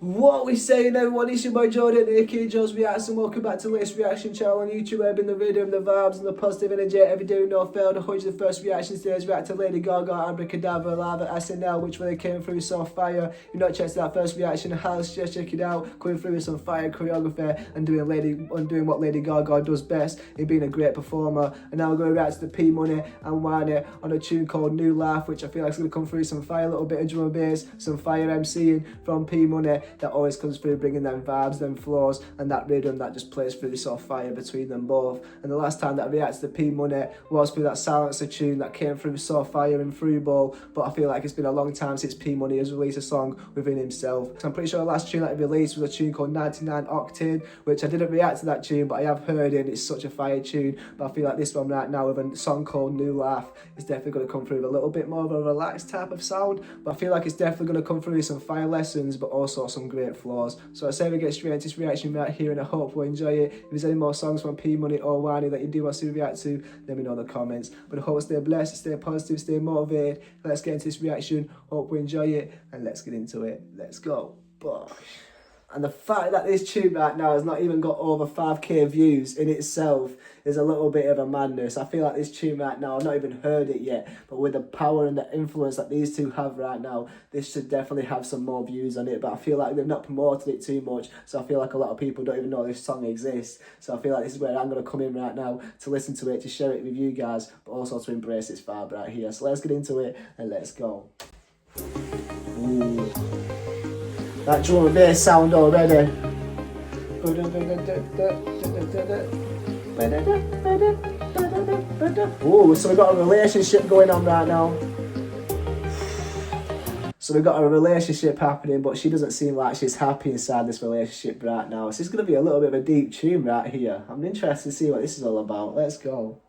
What we saying, everyone? It's your boy Jordan, aka Joe's Reacts, and welcome back to the latest reaction channel on YouTube. Where I bring the rhythm, the vibes, and the positive energy every day, no fail. The 100th first reaction today is react to Lady Gaga, Abracadabra, Lava, SNL, which really came through so fire. If you've not checked that first reaction, house, just check it out. Coming through with some fire choreography and doing what Lady Gaga does best in being a great performer. And now we're going to react to the P Money and Whiney on a tune called New Life, which I feel like is going to come through some fire, a little bit of drum and bass, some fire MCing from P Money. That always comes through, bringing them vibes, them flows, and that rhythm that just plays through this fire between them both. And the last time that I reacted to P Money was through that Silencer tune that came through so fire and through ball. But I feel like it's been a long time since P Money has released a song within himself. So I'm pretty sure the last tune that he released was a tune called 99 Octane, which I didn't react to that tune, but I have heard it and it's such a fire tune. But I feel like this one right now with a song called New Life is definitely going to come through with a little bit more of a relaxed type of sound. But I feel like it's definitely going to come through with some fire lessons, but also some great flows. So I say we get straight into this reaction right here, and I hope we'll enjoy it. If there's any more songs from P Money or Whiney that you do want to see me react to, let me know in the comments. But I hope stay blessed, stay positive, stay motivated. Let's get into this reaction. Hope we enjoy it, and let's get into it. Let's go. Bosh. And the fact that this tune right now has not even got over 5k views in itself is a little bit of a madness. I feel like this tune right now, I've not even heard it yet, but with the power and the influence that these two have right now, this should definitely have some more views on it. But I feel like they've not promoted it too much, so I feel like a lot of people don't even know this song exists. So I feel like this is where I'm going to come in right now to listen to it, to share it with you guys, but also to embrace this vibe right here. So let's get into it and let's go. Ooh. That drum and bass sound already. Ooh, so we've got a relationship going on right now. So we've got a relationship happening, but she doesn't seem like she's happy inside this relationship right now. So it's going to be a little bit of a deep tune right here. I'm interested to see what this is all about. Let's go.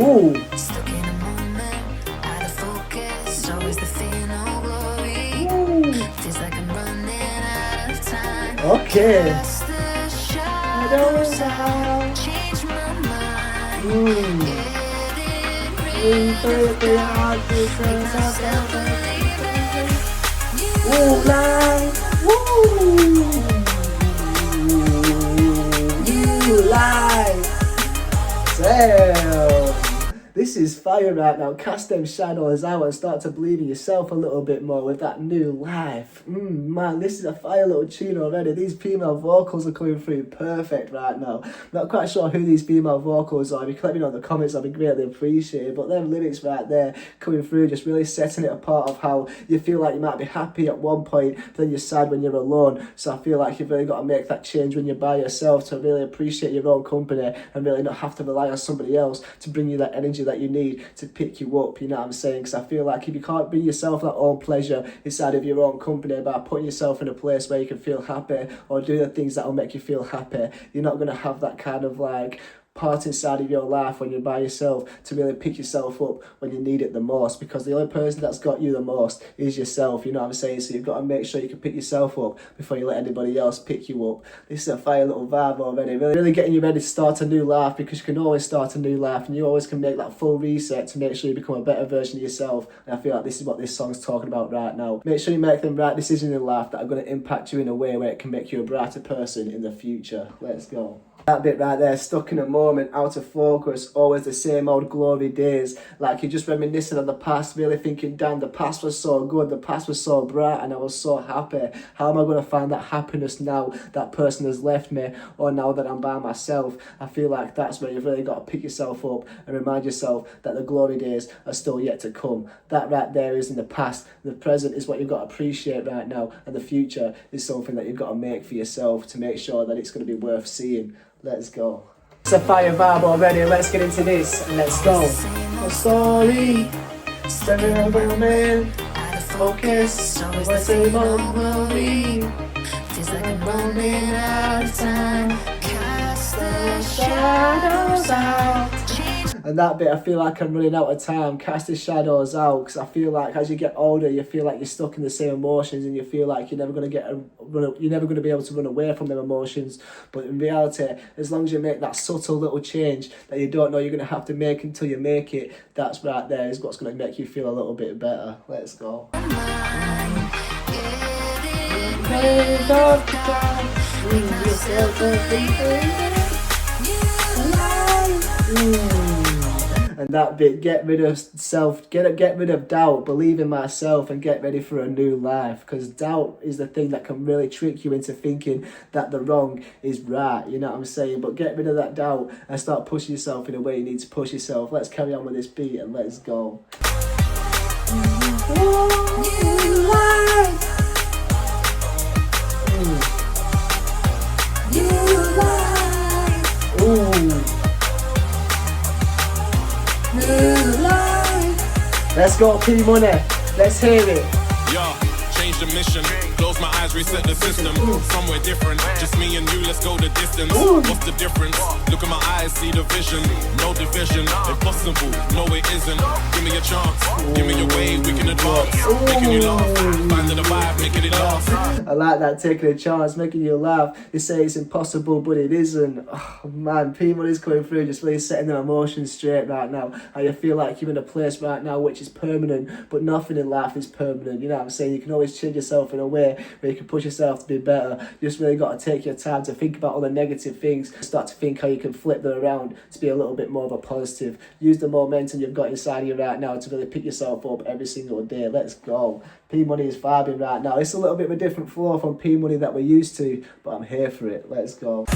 Ooh. Okay. Ooh, life. Woo. You life. Damn. This is fire right now. Cast them shadows out and start to believe in yourself a little bit more with that new life. Man, this is a fire little tune already. These female vocals are coming through perfect right now. Not quite sure who these female vocals are. If you can let me know in the comments, I'd be greatly appreciated. But them lyrics right there coming through, just really setting it apart of how you feel like you might be happy at one point, but then you're sad when you're alone. So I feel like you've really got to make that change when you're by yourself to really appreciate your own company and really not have to rely on somebody else to bring you that energy that you need to pick you up, you know what I'm saying? Because I feel like if you can't bring yourself that own pleasure inside of your own company by putting yourself in a place where you can feel happy or do the things that will make you feel happy, you're not going to have that kind of like part inside of your life when you're by yourself to really pick yourself up when you need it the most, because the only person that's got you the most is yourself, you know what I'm saying? So you've got to make sure you can pick yourself up before you let anybody else pick you up. This is a fire little vibe already, really getting you ready to start a new life, because you can always start a new life and you always can make that full reset to make sure you become a better version of yourself. And I feel like this is what this song's talking about right now. Make sure you make them right decisions in life that are going to impact you in a way where it can make you a brighter person in the future. Let's go. That bit right there, stuck in a moment, out of focus, always the same old glory days. Like you're just reminiscing of the past, really thinking, damn, the past was so good, the past was so bright, and I was so happy. How am I going to find that happiness now that person has left me, or now that I'm by myself? I feel like that's where you've really got to pick yourself up and remind yourself that the glory days are still yet to come. That right there is in the past. The present is what you've got to appreciate right now, and the future is something that you've got to make for yourself to make sure that it's going to be worth seeing. Let's go. It's a fire vibe already. Let's get into this and let's go. A story, standing over man, focus, always same old glory. Feels like I'm running out of time. Cast the shadows out. And that bit, I feel like I'm running out of time. Cast the shadows out, because I feel like as you get older, you feel like you're stuck in the same emotions, and you feel like you're never going to be able to run away from them emotions. But in reality, as long as you make that subtle little change that you don't know you're going to have to make until you make it, that's right there is what's going to make you feel a little bit better. Let's go. And that bit, get rid of doubt, believe in myself, and get ready for a new life. Because doubt is the thing that can really trick you into thinking that the wrong is right, you know what I'm saying? But get rid of that doubt and start pushing yourself in a way you need to push yourself. Let's carry on with this beat and let's go. Let's go, P Money. Let's hear it. Yeah, change the mission. Close my eyes, reset the system. Somewhere different. Just me and you, let's go the distance. What's the difference? Look at my eyes, see the vision. No division. Impossible. No, it isn't. Give me a chance. Give me a way, we can advance. Making you laugh. Finding the vibe, making it last. I like that, taking a chance, making you laugh. You say it's impossible, but it isn't. Oh man, P Money's coming through, just really setting their emotions straight right now. How you feel like you're in a place right now which is permanent, but nothing in life is permanent. You know what I'm saying? You can always change yourself in a way where you can push yourself to be better. You just really got to take your time to think about all the negative things. Start to think how you can flip them around to be a little bit more of a positive. Use the momentum you've got inside of you right now to really pick yourself up every single day. Let's go. P Money is vibing right now. It's a little bit of a different flow from P Money that we're used to, but I'm here for it. Let's go.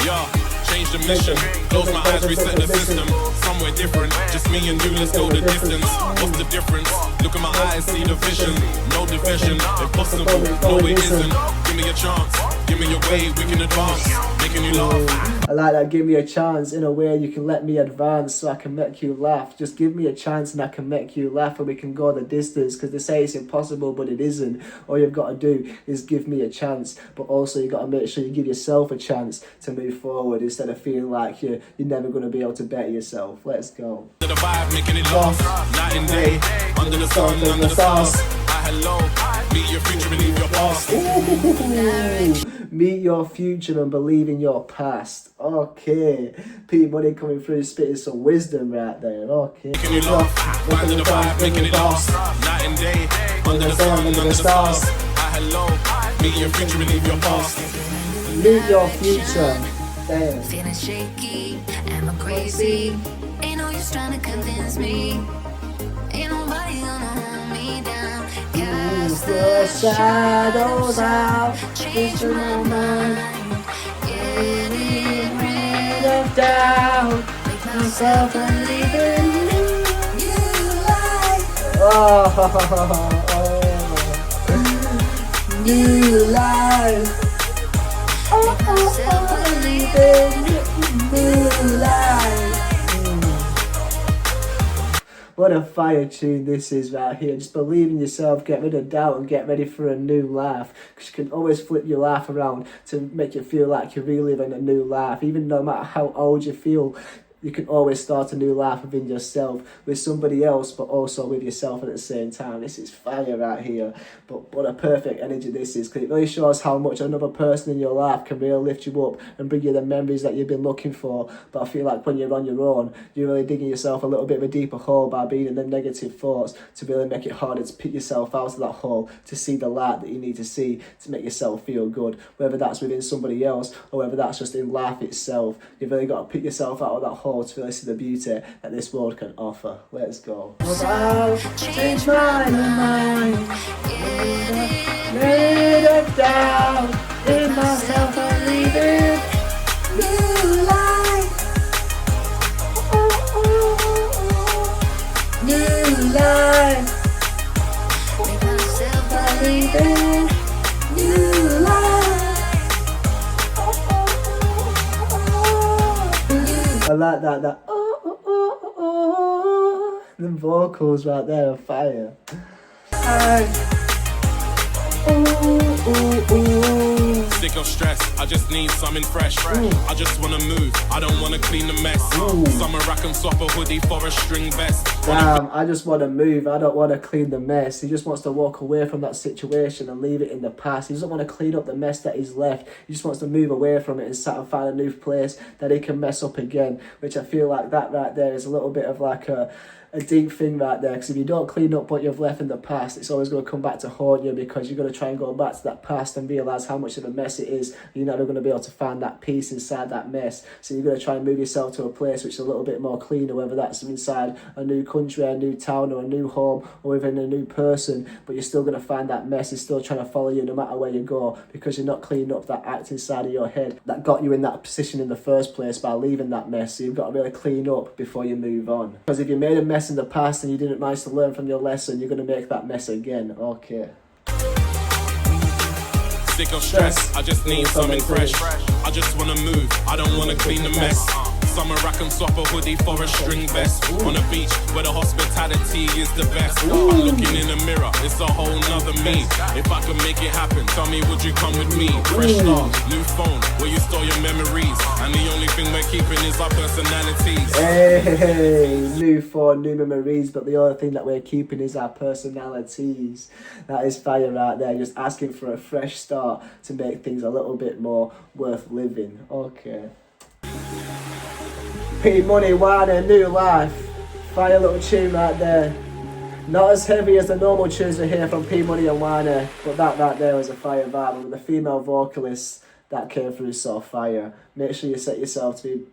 Yeah, change the mission. Close my eyes, reset the system. Somewhere different. Just me and you, let's go the distance. What's the difference? Look at my eyes, see the vision. No division. Impossible. No, it isn't. Give me a chance. Give me a way, we can advance. Making you laugh. I like that. Give me a chance in a way you can let me advance so I can make you laugh. Just give me a chance and I can make you laugh and we can go the distance. Because they say it's impossible, but it isn't. All you've got to do is give me a chance. But also you got to make sure you give yourself a chance to move forward instead of feeling like you're never going to be able to better yourself. Let's go. The vibe, making it last. Night and day. Under the sun, under the stars. Hello. Meet your future, believe your past. Meet your future and believe in your past. Okay. P Money coming through, spitting some wisdom right there. Okay. Making you laugh. Under the vibe, making it last. Night and day. Under the sun, under the stars. Hello. Meet your future, believe your past. Meet your future. Damn. Feeling shaky, am I crazy? Ain't no use trying to convince me. Ain't nobody gonna hold me down. Cast the shadows out, change my mind. Getting rid of doubt, make myself believe in new life. New life. Make myself believe New life. What a fire tune this is right here. Just believe in yourself, get rid of doubt and get ready for a new life. Because you can always flip your life around to make you feel like you're reliving a new life. Even no matter how old you feel, you can always start a new life within yourself, with somebody else, but also with yourself at the same time. This is fire right here. But what a perfect energy this is, because it really shows how much another person in your life can really lift you up and bring you the memories that you've been looking for. But I feel like when you're on your own, you're really digging yourself a little bit of a deeper hole by being in the negative thoughts to really make it harder to pick yourself out of that hole, to see the light that you need to see to make yourself feel good. Whether that's within somebody else or whether that's just in life itself, you've really got to pick yourself out of that hole to really see the beauty that this world can offer. Let's go. I'll change my mind. Made of doubt in myself, I leave it. New life. New life. make myself I believe leave it. New life. I like that. The vocals right there are fire. Sick of stress, I just need something fresh. I just wanna move, I don't wanna clean the mess. Summer rack and swap a hoodie for a string vest. Damn, I just want to move, I don't want to clean the mess. He just wants to walk away from that situation and leave it in the past. He doesn't want to clean up the mess that he's left. He just wants to move away from it and sat and find a new place that he can mess up again. Which I feel like that right there is a little bit of like a deep thing right there, because if you don't clean up what you've left in the past, it's always going to come back to haunt you, because you're going to try and go back to that past and realise how much of a mess it is. You're never going to be able to find that peace inside that mess. So you're going to try and move yourself to a place which is a little bit more cleaner, whether that's inside a new country, a new town, or a new home, or within a new person. But you're still going to find that mess is still trying to follow you no matter where you go, because you're not cleaning up that act inside of your head that got you in that position in the first place by leaving that mess. So you've got to really clean up before you move on. Because if you made a mess in the past and you didn't manage to learn from your lesson, you're going to make that mess again. Okay. Sick of stress, I just need something fresh. I just wanna move, I don't wanna clean the mess. Summer rack and swap a hoodie for a string vest. On a beach where the hospitality is the best. I'm looking in the mirror, it's a whole nother me. If I could make it happen, tell me would you come with me? Fresh start, new phone, where you store your memories. And the only thing we're keeping is our personalities. Hey, new phone, new memories, but the only thing that we're keeping is our personalities. That is fire right there, just asking for a fresh start to make things a little bit more worth living. Okay. P Money Whiney, New Life. Fire little tune right there. Not as heavy as the normal tunes we hear from P Money and Whiney, but that right there was a fire vibe with the female vocalist that came through so fire. Make sure you set yourself to be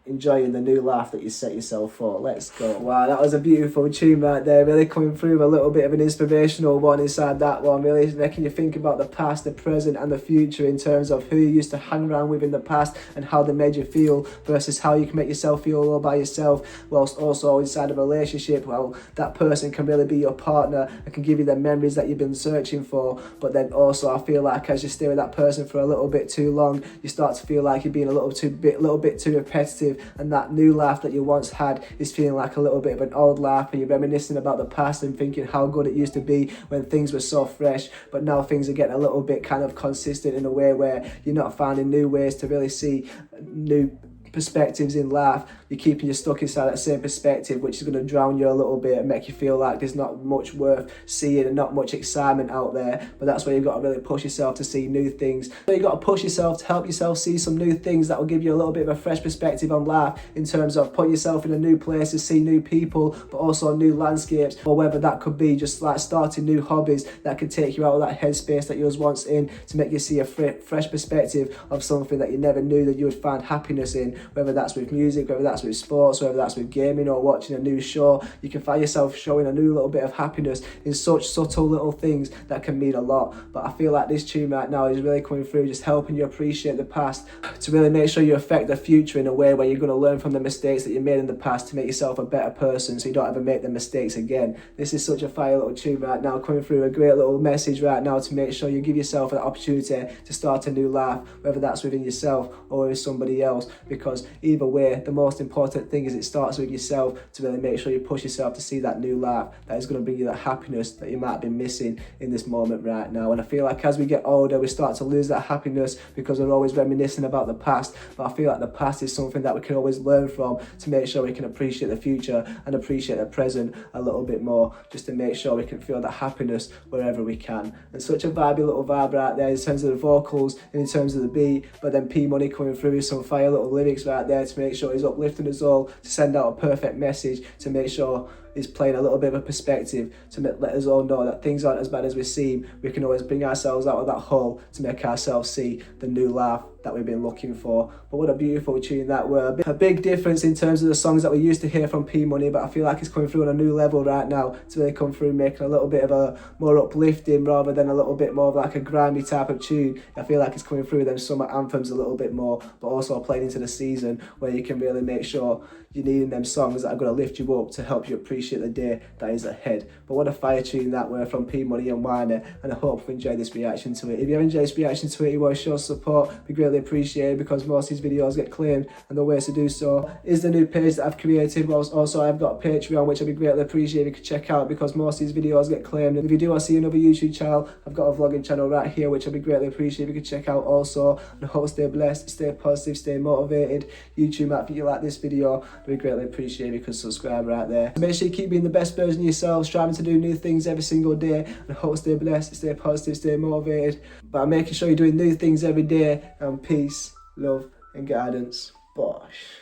enjoying the new life that you set yourself for. Let's go. Wow, that was a beautiful tune right there, really coming through a little bit of an inspirational one inside that one, really making you think about the past, the present and the future in terms of who you used to hang around with in the past and how they made you feel versus how you can make yourself feel all by yourself, whilst also inside a relationship, well, that person can really be your partner and can give you the memories that you've been searching for. But then also I feel like as you stay with that person for a little bit too long, you start to feel like you're being a little bit too repetitive, and that new life that you once had is feeling like a little bit of an old life, and you're reminiscing about the past and thinking how good it used to be when things were so fresh. But now things are getting a little bit kind of consistent in a way where you're not finding new ways to really see new perspectives in life. You're keeping you stuck inside that same perspective, which is going to drown you a little bit and make you feel like there's not much worth seeing and not much excitement out there. But that's where you've got to really push yourself to see new things. So you've got to push yourself to help yourself see some new things that will give you a little bit of a fresh perspective on life, in terms of putting yourself in a new place to see new people, but also new landscapes, or whether that could be just like starting new hobbies that could take you out of that headspace that you was once in, to make you see a fresh perspective of something that you never knew that you would find happiness in, whether that's with music, whether that's with sports, whether that's with gaming or watching a new show. You can find yourself showing a new little bit of happiness in such subtle little things that can mean a lot. But I feel like this tune right now is really coming through, just helping you appreciate the past, to really make sure you affect the future in a way where you're going to learn from the mistakes that you made in the past to make yourself a better person, so you don't ever make the mistakes again. This is such a fire little tune right now, coming through a great little message right now to make sure you give yourself an opportunity to start a new life, whether that's within yourself or with somebody else, because either way, the most important thing is it starts with yourself, to really make sure you push yourself to see that new life that is going to bring you that happiness that you might be missing in this moment right now. And I feel like as we get older, we start to lose that happiness because we're always reminiscing about the past. But I feel like the past is something that we can always learn from, to make sure we can appreciate the future and appreciate the present a little bit more, just to make sure we can feel that happiness wherever we can. And such a vibey little vibe right there in terms of the vocals and in terms of the beat, but then P Money coming through with some fire little lyrics right there to make sure he's uplifting us all, to send out a perfect message, to make sure he's playing a little bit of a perspective to let us all know that things aren't as bad as we seem. We can always bring ourselves out of that hole to make ourselves see the new life that we've been looking for. But what a beautiful tune that were. A big difference in terms of the songs that we used to hear from P Money, but I feel like it's coming through on a new level right now, to really come through making a little bit of a more uplifting rather than a little bit more of like a grimy type of tune. I feel like it's coming through them summer anthems a little bit more, but also playing into the season where you can really make sure you're needing them songs that are going to lift you up to help you appreciate appreciate the day that is ahead. But what a fire tune that were from P Money and Whiney, and I hope you enjoyed this reaction to it. If you have enjoyed this reaction to it, you want to show support, be greatly appreciated, because most of these videos get claimed, and the ways to do so is the new page that I've created. Also, I've got a Patreon, which I'd be greatly appreciated if you could check out, because most of these videos get claimed. And if you do want to see another YouTube channel, I've got a vlogging channel right here, which I'd be greatly appreciated if you could check out also. And I hope stay blessed, stay positive, stay motivated. YouTube app, if you like this video, I'd be greatly appreciated if you could subscribe right there. So make sure you keep being the best version of yourself, striving to do new things every single day. And I hope stay blessed, stay positive, stay motivated. But I'm making sure you're doing new things every day. And peace, love, and guidance. Bosh.